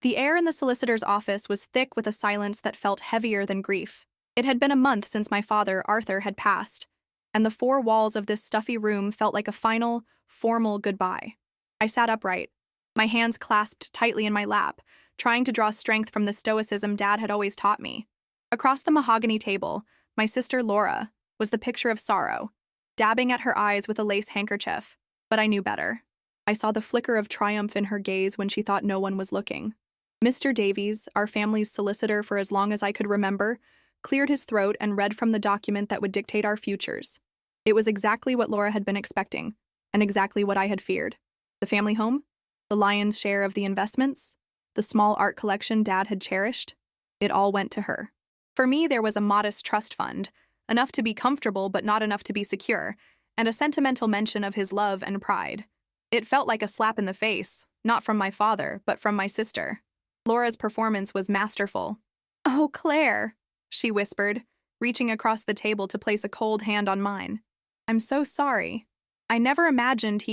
The air in the solicitor's office was thick with a silence that felt heavier than grief. It had been a month since my father, Arthur, had passed, and the four walls of this stuffy room felt like a final, formal goodbye. I sat upright, my hands clasped tightly in my lap, trying to draw strength from the stoicism Dad had always taught me. Across the mahogany table, my sister Laura was the picture of sorrow, dabbing at her eyes with a lace handkerchief. But I knew better. I saw the flicker of triumph in her gaze when she thought no one was looking. Mr. Davies, our family's solicitor for as long as I could remember, cleared his throat and read from the document that would dictate our futures. It was exactly what Laura had been expecting, and exactly what I had feared. The family home, the lion's share of the investments, the small art collection Dad had cherished, it all went to her. For me, there was a modest trust fund, enough to be comfortable but not enough to be secure, and a sentimental mention of his love and pride. It felt like a slap in the face, not from my father, but from my sister. Laura's performance was masterful. "Oh, Claire," she whispered, reaching across the table to place a cold hand on mine. "I'm so sorry. I never imagined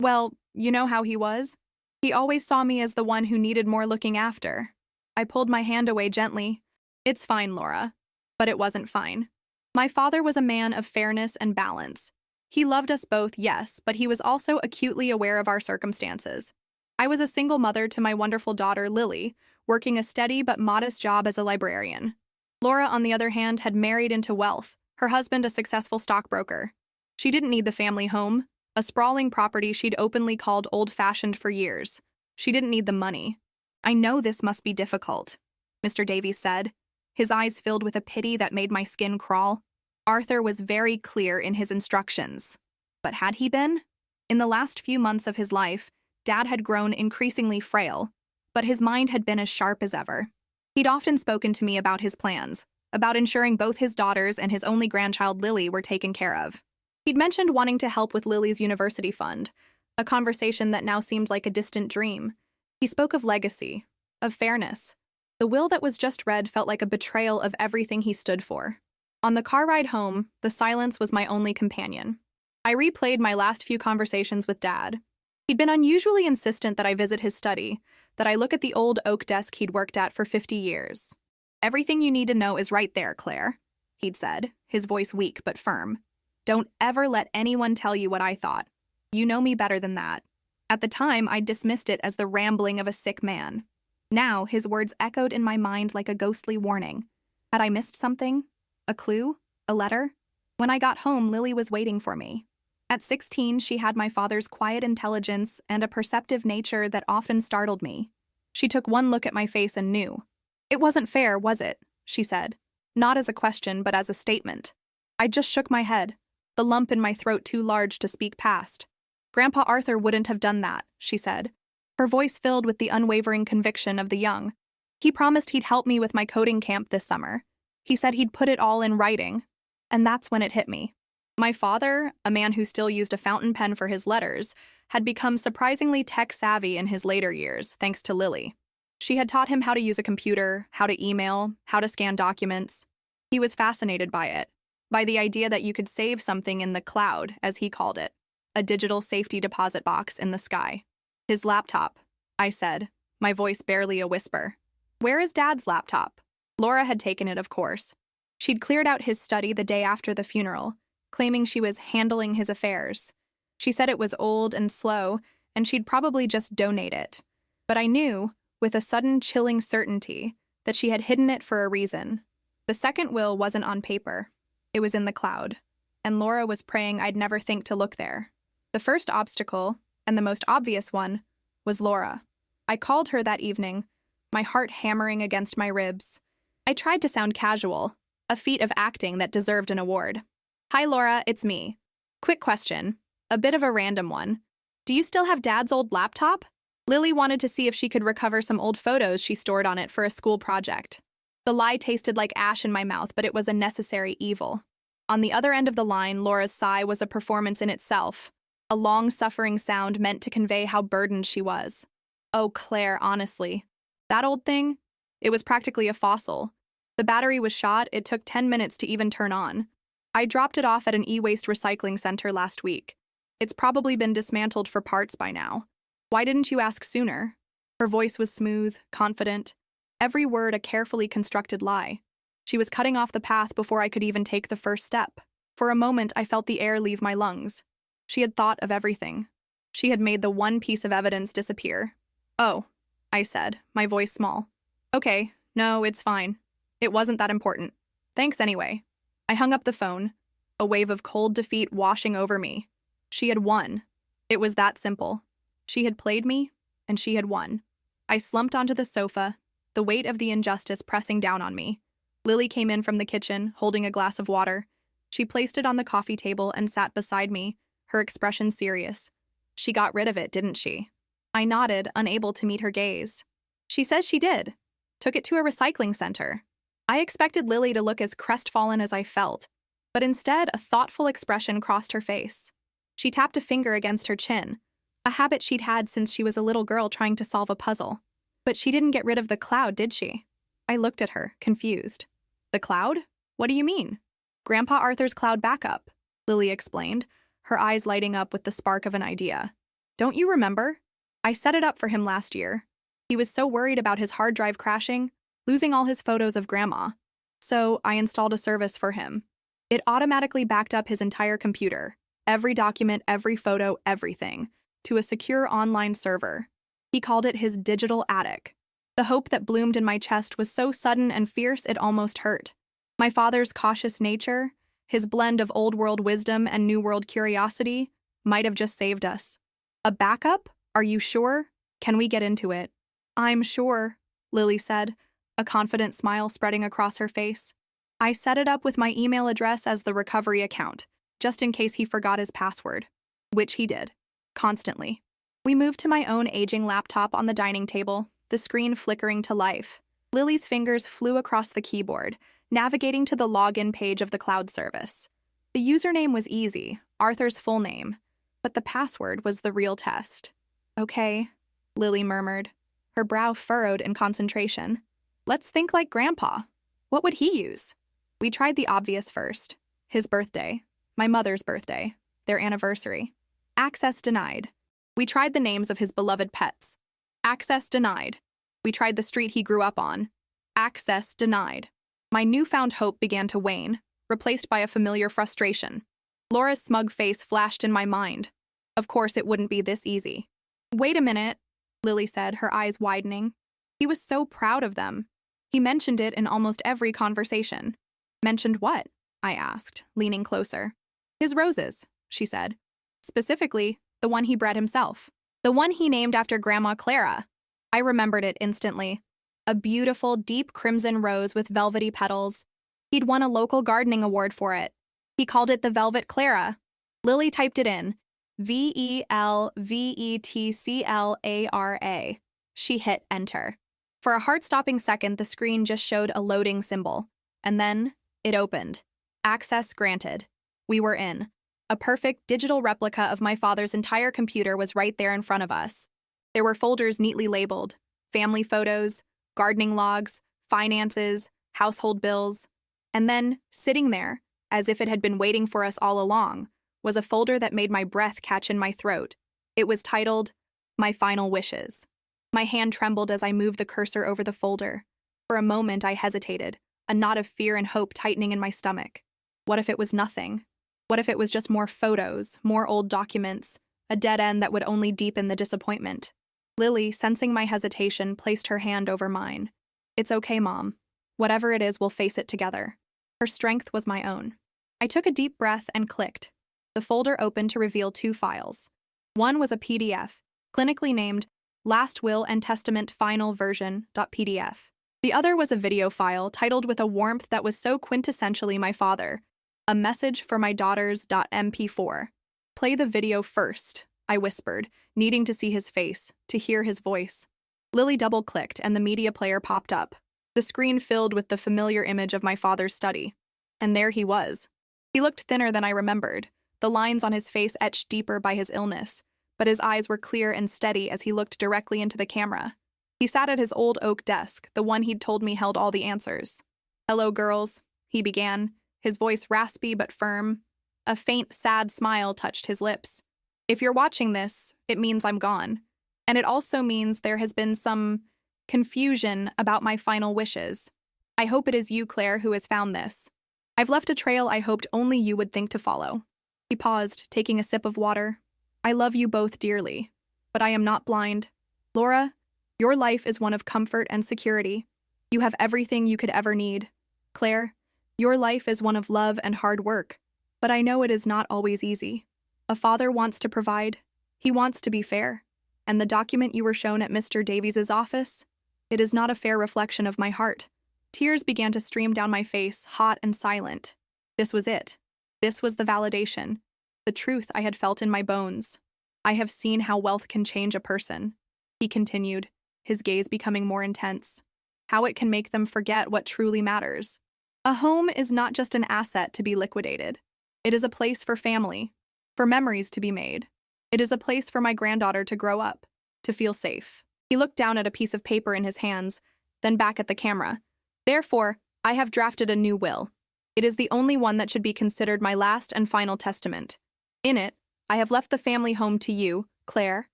well, you know how he was? He always saw me as the one who needed more looking after." I pulled my hand away gently. "It's fine, Laura." But it wasn't fine. My father was a man of fairness and balance. He loved us both, yes, but he was also acutely aware of our circumstances. I was a single mother to my wonderful daughter, Lily, working a steady but modest job as a librarian. Laura, on the other hand, had married into wealth, her husband a successful stockbroker. She didn't need the family home, a sprawling property she'd openly called old-fashioned for years. She didn't need the money. "I know this must be difficult," Mr. Davies said, his eyes filled with a pity that made my skin crawl. Arthur was very clear in his instructions. But had he been? In the last few months of his life, Dad had grown increasingly frail, but his mind had been as sharp as ever. He'd often spoken to me about his plans, about ensuring both his daughters and his only grandchild Lily were taken care of. He'd mentioned wanting to help with Lily's university fund, a conversation that now seemed like a distant dream. He spoke of legacy, of fairness. The will that was just read felt like a betrayal of everything he stood for. On the car ride home, the silence was my only companion. I replayed my last few conversations with Dad. He'd been unusually insistent that I visit his study, that I look at the old oak desk he'd worked at for 50 years. "Everything you need to know is right there, Claire," he'd said, his voice weak but firm. "Don't ever let anyone tell you what I thought. You know me better than that." At the time, I dismissed it as the rambling of a sick man. Now, his words echoed in my mind like a ghostly warning. Had I missed something? A clue? A letter? When I got home, Lily was waiting for me. At 16, she had my father's quiet intelligence and a perceptive nature that often startled me. She took one look at my face and knew. "It wasn't fair, was it?" she said. Not as a question, but as a statement. I just shook my head, the lump in my throat too large to speak past. "Grandpa Arthur wouldn't have done that," she said, her voice filled with the unwavering conviction of the young. "He promised he'd help me with my coding camp this summer. He said he'd put it all in writing." And that's when it hit me. My father, a man who still used a fountain pen for his letters, had become surprisingly tech-savvy in his later years, thanks to Lily. She had taught him how to use a computer, how to email, how to scan documents. He was fascinated by it, by the idea that you could save something in the cloud, as he called it, a digital safety deposit box in the sky. "His laptop," I said, my voice barely a whisper. "Where is Dad's laptop?" Laura had taken it, of course. She'd cleared out his study the day after the funeral, claiming she was handling his affairs. She said it was old and slow, and she'd probably just donate it. But I knew, with a sudden chilling certainty, that she had hidden it for a reason. The second will wasn't on paper. It was in the cloud, and Laura was praying I'd never think to look there. The first obstacle, and the most obvious one, was Laura. I called her that evening, my heart hammering against my ribs. I tried to sound casual, a feat of acting that deserved an award. "Hi, Laura, it's me. Quick question, a bit of a random one. Do you still have Dad's old laptop?" Lily wanted to see if she could recover some old photos she stored on it for a school project. The lie tasted like ash in my mouth, but it was a necessary evil. On the other end of the line, Laura's sigh was a performance in itself, a long-suffering sound meant to convey how burdened she was. "Oh, Claire, honestly. That old thing? It was practically a fossil. The battery was shot, it took 10 minutes to even turn on. I dropped it off at an e-waste recycling center last week. It's probably been dismantled for parts by now. Why didn't you ask sooner?" Her voice was smooth, confident, every word a carefully constructed lie. She was cutting off the path before I could even take the first step. For a moment, I felt the air leave my lungs. She had thought of everything. She had made the one piece of evidence disappear. "Oh," I said, my voice small. "Okay, no, it's fine. It wasn't that important. Thanks anyway." I hung up the phone, a wave of cold defeat washing over me. She had won. It was that simple. She had played me, and she had won. I slumped onto the sofa, the weight of the injustice pressing down on me. Lily came in from the kitchen, holding a glass of water. She placed it on the coffee table and sat beside me, her expression serious. "She got rid of it, didn't she?" I nodded, unable to meet her gaze. "She says she did. Took it to a recycling center." I expected Lily to look as crestfallen as I felt, but instead a thoughtful expression crossed her face. She tapped a finger against her chin, a habit she'd had since she was a little girl trying to solve a puzzle. "But she didn't get rid of the cloud, did she?" I looked at her, confused. "The cloud? What do you mean?" "Grandpa Arthur's cloud backup," Lily explained, her eyes lighting up with the spark of an idea. "Don't you remember? I set it up for him last year. He was so worried about his hard drive crashing, losing all his photos of Grandma. So I installed a service for him. It automatically backed up his entire computer, every document, every photo, everything, to a secure online server. He called it his digital attic. The hope that bloomed in my chest was so sudden and fierce it almost hurt. My father's cautious nature, his blend of old-world wisdom and new-world curiosity, might have just saved us. "A backup? Are you sure? Can we get into it?" "I'm sure," Lily said, a confident smile spreading across her face. "I set it up with my email address as the recovery account, just in case he forgot his password." Which he did. Constantly. We moved to my own aging laptop on the dining table, the screen flickering to life. Lily's fingers flew across the keyboard, navigating to the login page of the cloud service. The username was easy, Arthur's full name, but the password was the real test. "Okay," Lily murmured, her brow furrowed in concentration. "Let's think like Grandpa. What would he use?" We tried the obvious first. His birthday, my mother's birthday, their anniversary. Access denied. We tried the names of his beloved pets. Access denied. We tried the street he grew up on. Access denied. My newfound hope began to wane, replaced by a familiar frustration. Laura's smug face flashed in my mind. Of course it wouldn't be this easy. "Wait a minute," Lily said, her eyes widening. "He was so proud of them. He mentioned it in almost every conversation." "Mentioned what?" I asked, leaning closer. "His roses," she said. "Specifically, the one he bred himself. The one he named after Grandma Clara." I remembered it instantly. A beautiful, deep crimson rose with velvety petals. He'd won a local gardening award for it. He called it the Velvet Clara. Lily typed it in. VELVETCLARA. She hit enter. For a heart-stopping second, the screen just showed a loading symbol. And then, it opened. Access granted. We were in. A perfect digital replica of my father's entire computer was right there in front of us. There were folders neatly labeled. Family photos, gardening logs, finances, household bills. And then, sitting there, as if it had been waiting for us all along, was a folder that made my breath catch in my throat. It was titled, My Final Wishes. My hand trembled as I moved the cursor over the folder. For a moment, I hesitated, a knot of fear and hope tightening in my stomach. What if it was nothing? What if it was just more photos, more old documents, a dead end that would only deepen the disappointment? Lily, sensing my hesitation, placed her hand over mine. "It's okay, Mom. Whatever it is, we'll face it together." Her strength was my own. I took a deep breath and clicked. The folder opened to reveal 2 files. One was a PDF, clinically named Last Will and Testament Final Version.pdf. The other was a video file titled with a warmth that was so quintessentially my father, A Message for My Daughters.mp4. "Play the video first," I whispered, needing to see his face, to hear his voice. Lily double-clicked and the media player popped up, the screen filled with the familiar image of my father's study. And there he was. He looked thinner than I remembered, the lines on his face etched deeper by his illness, but his eyes were clear and steady as he looked directly into the camera. He sat at his old oak desk, the one he'd told me held all the answers. "Hello, girls," he began, his voice raspy but firm. A faint, sad smile touched his lips. "If you're watching this, it means I'm gone. And it also means there has been some confusion about my final wishes. I hope it is you, Claire, who has found this. I've left a trail I hoped only you would think to follow." He paused, taking a sip of water. "I love you both dearly, but I am not blind. Laura, your life is one of comfort and security. You have everything you could ever need. Claire, your life is one of love and hard work, but I know it is not always easy. A father wants to provide. He wants to be fair. And the document you were shown at Mr. Davies's office? It is not a fair reflection of my heart." Tears began to stream down my face, hot and silent. This was it. This was the validation. The truth I had felt in my bones. "I have seen how wealth can change a person," he continued, his gaze becoming more intense. "How it can make them forget what truly matters. A home is not just an asset to be liquidated. It is a place for family, for memories to be made. It is a place for my granddaughter to grow up, to feel safe." He looked down at a piece of paper in his hands, then back at the camera. "Therefore, I have drafted a new will. It is the only one that should be considered my last and final testament. In it, I have left the family home to you, Claire,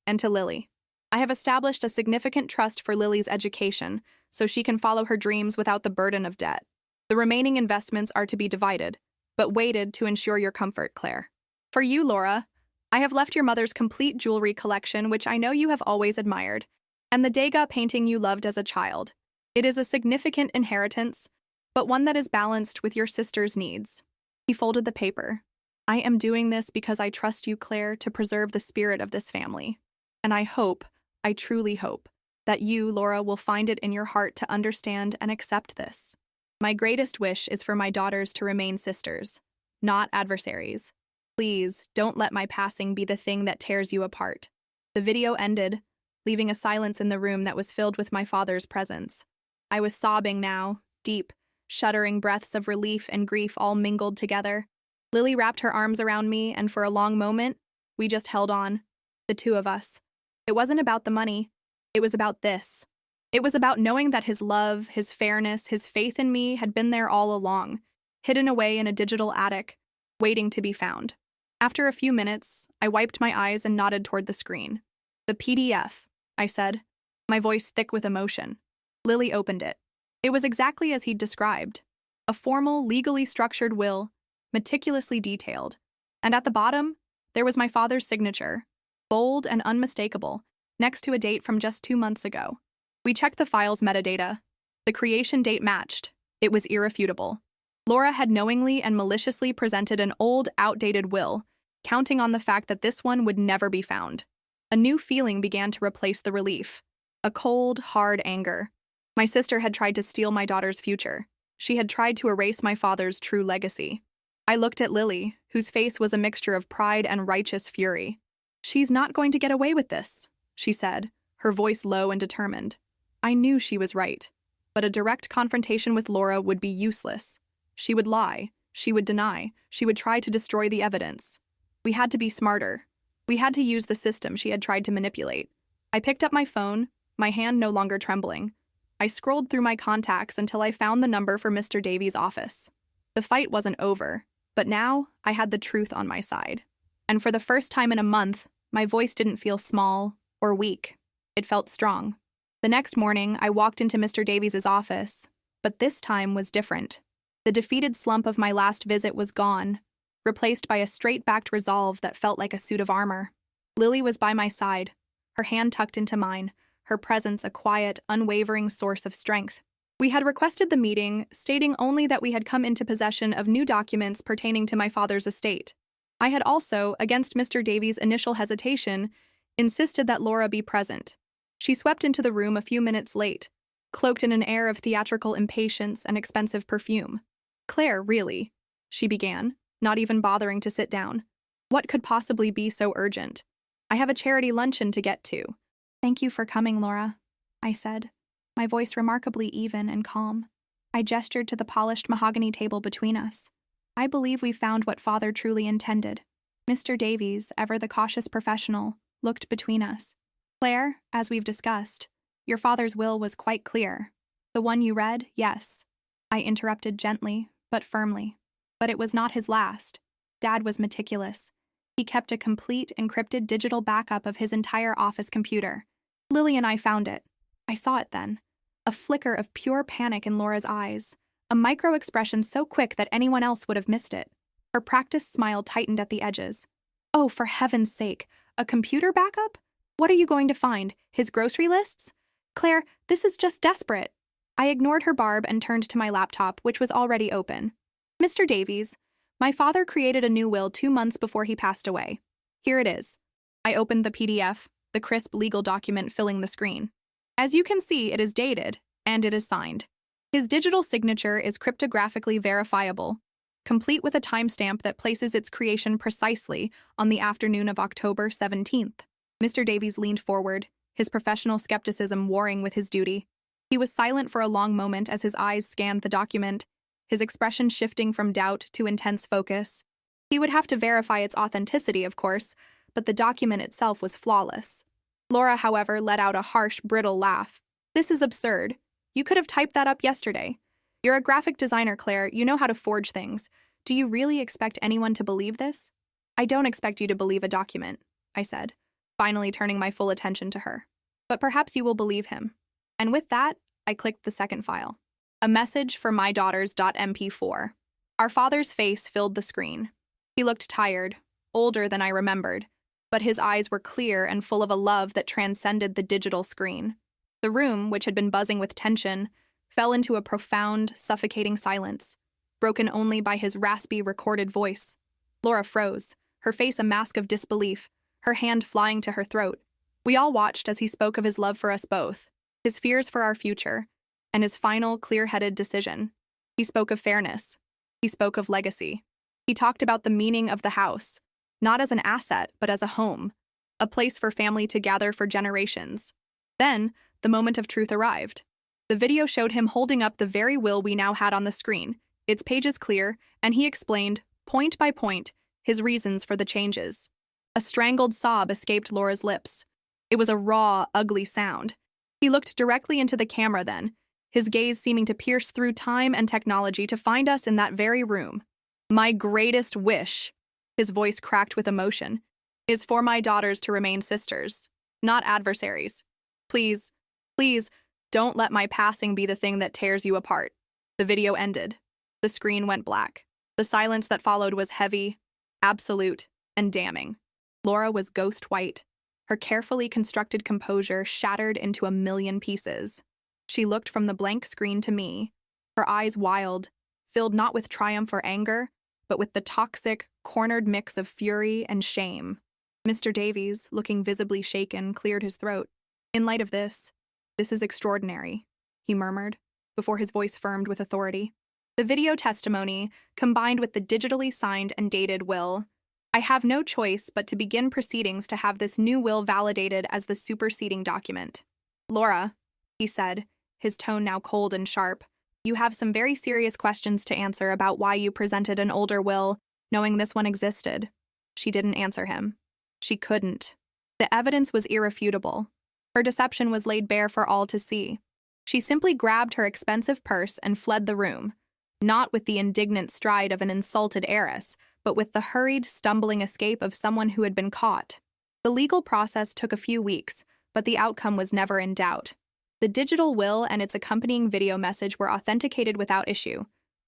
and to Lily. I have established a significant trust for Lily's education, so she can follow her dreams without the burden of debt. The remaining investments are to be divided, but weighted to ensure your comfort, Claire. For you, Laura, I have left your mother's complete jewelry collection, which I know you have always admired, and the Degas painting you loved as a child. It is a significant inheritance, but one that is balanced with your sister's needs." He folded the paper. "I am doing this because I trust you, Claire, to preserve the spirit of this family. And I hope, I truly hope, that you, Laura, will find it in your heart to understand and accept this. My greatest wish is for my daughters to remain sisters, not adversaries. Please, don't let my passing be the thing that tears you apart." The video ended, leaving a silence in the room that was filled with my father's presence. I was sobbing now, deep, shuddering breaths of relief and grief all mingled together. Lily wrapped her arms around me, and for a long moment, we just held on, the two of us. It wasn't about the money. It was about this. It was about knowing that his love, his fairness, his faith in me had been there all along, hidden away in a digital attic, waiting to be found. After a few minutes, I wiped my eyes and nodded toward the screen. "The PDF," I said, my voice thick with emotion. Lily opened it. It was exactly as he'd described. A formal, legally structured will, meticulously detailed. And at the bottom, there was my father's signature, bold and unmistakable, next to a date from just 2 months ago. We checked the file's metadata. The creation date matched. It was irrefutable. Laura had knowingly and maliciously presented an old, outdated will, counting on the fact that this one would never be found. A new feeling began to replace the relief. A cold, hard anger. My sister had tried to steal my daughter's future. She had tried to erase my father's true legacy. I looked at Lily, whose face was a mixture of pride and righteous fury. "She's not going to get away with this," she said, her voice low and determined. I knew she was right, but a direct confrontation with Laura would be useless. She would lie, she would deny, she would try to destroy the evidence. We had to be smarter. We had to use the system she had tried to manipulate. I picked up my phone, my hand no longer trembling. I scrolled through my contacts until I found the number for Mr. Davies' office. The fight wasn't over, but now I had the truth on my side. And for the first time in a month, my voice didn't feel small or weak. It felt strong. The next morning, I walked into Mr. Davies' office, but this time was different. The defeated slump of my last visit was gone, replaced by a straight-backed resolve that felt like a suit of armor. Lily was by my side, her hand tucked into mine, her presence a quiet, unwavering source of strength. We had requested the meeting, stating only that we had come into possession of new documents pertaining to my father's estate. I had also, against Mr. Davies' initial hesitation, insisted that Laura be present. She swept into the room a few minutes late, cloaked in an air of theatrical impatience and expensive perfume. "Claire, really?" she began, not even bothering to sit down. "What could possibly be so urgent? I have a charity luncheon to get to." "Thank you for coming, Laura," I said, my voice remarkably even and calm. I gestured to the polished mahogany table between us. "I believe we found what Father truly intended." Mr. Davies, ever the cautious professional, looked between us. "Claire, as we've discussed, your father's will was quite clear. The one you read, yes." I interrupted gently, but firmly. "But it was not his last. Dad was meticulous. He kept a complete encrypted digital backup of his entire office computer. Lily and I found it. I saw it then. A flicker of pure panic in Laura's eyes. A micro-expression so quick that anyone else would have missed it. Her practiced smile tightened at the edges. Oh, for heaven's sake, a computer backup? What are you going to find? His grocery lists? Claire, this is just desperate. I ignored her barb and turned to my laptop, which was already open. Mr. Davies, my father created a new will 2 months before he passed away. Here it is. I opened the PDF, the crisp legal document filling the screen. As you can see, it is dated, and it is signed. His digital signature is cryptographically verifiable, complete with a timestamp that places its creation precisely on the afternoon of October 17th. Mr. Davies leaned forward, his professional skepticism warring with his duty. He was silent for a long moment as his eyes scanned the document, his expression shifting from doubt to intense focus. He would have to verify its authenticity, of course, but the document itself was flawless. Laura, however, let out a harsh, brittle laugh. This is absurd. You could have typed that up yesterday. You're a graphic designer, Claire. You know how to forge things. Do you really expect anyone to believe this? I don't expect you to believe a document, I said, finally turning my full attention to her. But perhaps you will believe him. And with that, I clicked the second file. A message for my daughters.mp4. Our father's face filled the screen. He looked tired, older than I remembered, but his eyes were clear and full of a love that transcended the digital screen. The room, which had been buzzing with tension, fell into a profound, suffocating silence, broken only by his raspy, recorded voice. Laura froze, her face a mask of disbelief, her hand flying to her throat. We all watched as he spoke of his love for us both, his fears for our future, and his final, clear-headed decision. He spoke of fairness. He spoke of legacy. He talked about the meaning of the house, not as an asset, but as a home, a place for family to gather for generations. Then, the moment of truth arrived. The video showed him holding up the very will we now had on the screen, its pages clear, and he explained, point by point, his reasons for the changes. A strangled sob escaped Laura's lips. It was a raw, ugly sound. He looked directly into the camera then, his gaze seeming to pierce through time and technology to find us in that very room. My greatest wish, his voice cracked with emotion, is for my daughters to remain sisters, not adversaries. Please, please, don't let my passing be the thing that tears you apart. The video ended. The screen went black. The silence that followed was heavy, absolute, and damning. Laura was ghost white, her carefully constructed composure shattered into a million pieces. She looked from the blank screen to me, her eyes wild, filled not with triumph or anger, but with the toxic, cornered mix of fury and shame. Mr. Davies, looking visibly shaken, cleared his throat. In light of this is extraordinary, he murmured, before his voice firmed with authority. The video testimony, combined with the digitally signed and dated will, I have no choice but to begin proceedings to have this new will validated as the superseding document. Laura, he said, his tone now cold and sharp, you have some very serious questions to answer about why you presented an older will, knowing this one existed. She didn't answer him. She couldn't. The evidence was irrefutable. Her deception was laid bare for all to see. She simply grabbed her expensive purse and fled the room, not with the indignant stride of an insulted heiress, but with the hurried, stumbling escape of someone who had been caught. The legal process took a few weeks, but the outcome was never in doubt. The digital will and its accompanying video message were authenticated without issue.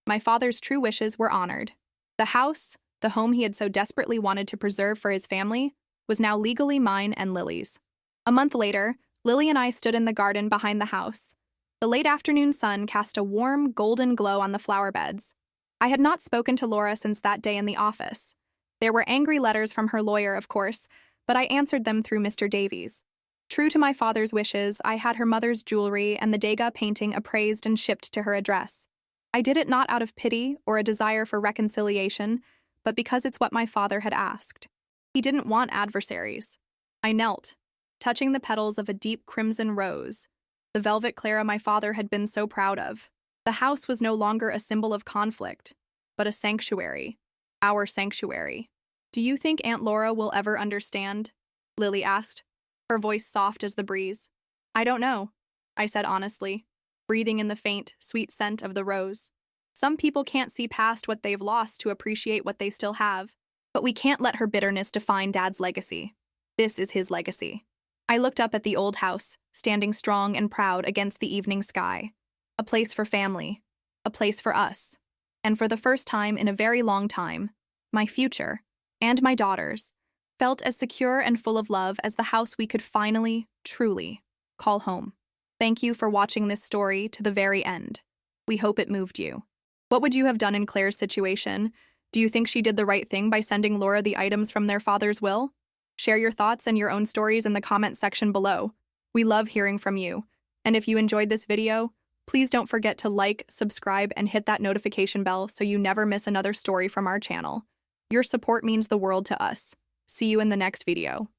My father's true wishes were honored. The house, the home he had so desperately wanted to preserve for his family, was now legally mine and Lily's. A month later, Lily and I stood in the garden behind the house. The late afternoon sun cast a warm, golden glow on the flower beds. I had not spoken to Laura since that day in the office. There were angry letters from her lawyer, of course, but I answered them through Mr. Davies. True to my father's wishes, I had her mother's jewelry and the Degas painting appraised and shipped to her address. I did it not out of pity or a desire for reconciliation, but because it's what my father had asked. He didn't want adversaries. I knelt, touching the petals of a deep crimson rose, the velvet Clara my father had been so proud of. The house was no longer a symbol of conflict, but a sanctuary, our sanctuary. Do you think Aunt Laura will ever understand? Lily asked, her voice soft as the breeze. I don't know, I said honestly, breathing in the faint, sweet scent of the rose. Some people can't see past what they've lost to appreciate what they still have. But we can't let her bitterness define Dad's legacy. This is his legacy. I looked up at the old house, standing strong and proud against the evening sky. A place for family. A place for us. And for the first time in a very long time, my future, and my daughters, felt as secure and full of love as the house we could finally, truly, call home. Thank you for watching this story to the very end. We hope it moved you. What would you have done in Claire's situation? Do you think she did the right thing by sending Laura the items from their father's will? Share your thoughts and your own stories in the comment section below. We love hearing from you. And if you enjoyed this video, please don't forget to like, subscribe, and hit that notification bell so you never miss another story from our channel. Your support means the world to us. See you in the next video.